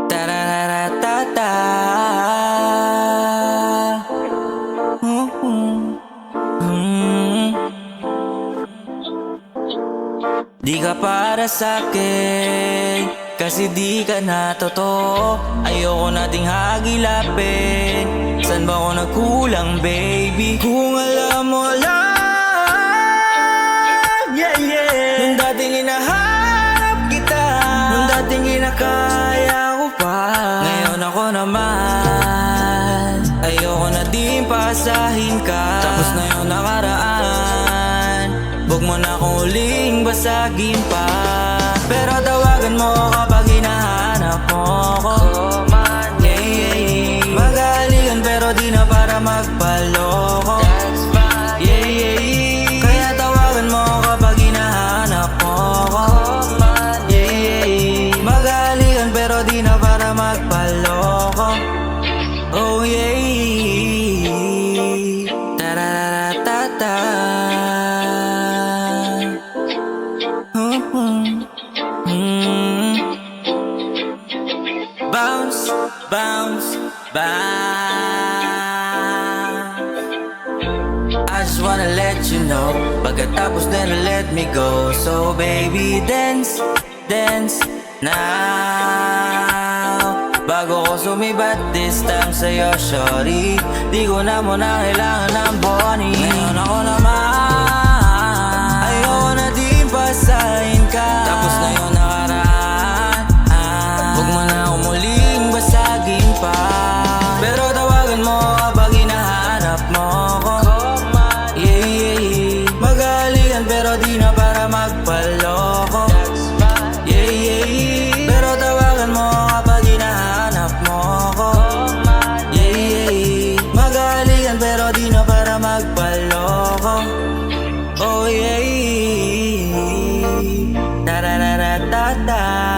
Tarararatata. Di ka para sa'kin, kasi di ka na totoo. Ayoko nating hagilapin, san ba ako nagkulang baby? Kung alam mo lang, yeah yeah, nung dating hinahanap kita, nung dating kinakaya ko pa, ngayon ako naman, ayoko na din pasahin ka. Tapos na yung nakaraan, huwag mo na akong uling basagin pa. Pero tawagan mo kapag hinahanap mo ko. Yeah, yeah, yeah. Magaligan pero di na para magpaloko. Yeah, yeah, yeah. Kaya tawagan mo kapag hinahanap mo ko. Yeah, yeah, yeah. Magaligan pero di na para magpaloko. Oh yeah, yeah. Tararatata. Bounce, bounce, bounce. I just wanna let you know, pagkatapos nila let me go. So baby dance, dance now. Bago ko sumibat this time sa'yo shorty, di ko na muna kailangan ng bony. Ngayon ako naman, ayoko na din pasahin ka. Tapos na yung nakaraan, huwag mo na akong muling basagin pa. Pero tawagan mo kapag hinahanap mo ko. Yeah, yeah, yeah. Magalian pero di na para magpaloko. Yeah, yeah, yeah. Pero tawagan mo kapag hinahanap mo ko. Yeah, yeah, yeah. Magalian pero di na para magpaloko. Oh yeah, yeah. Tarararatata.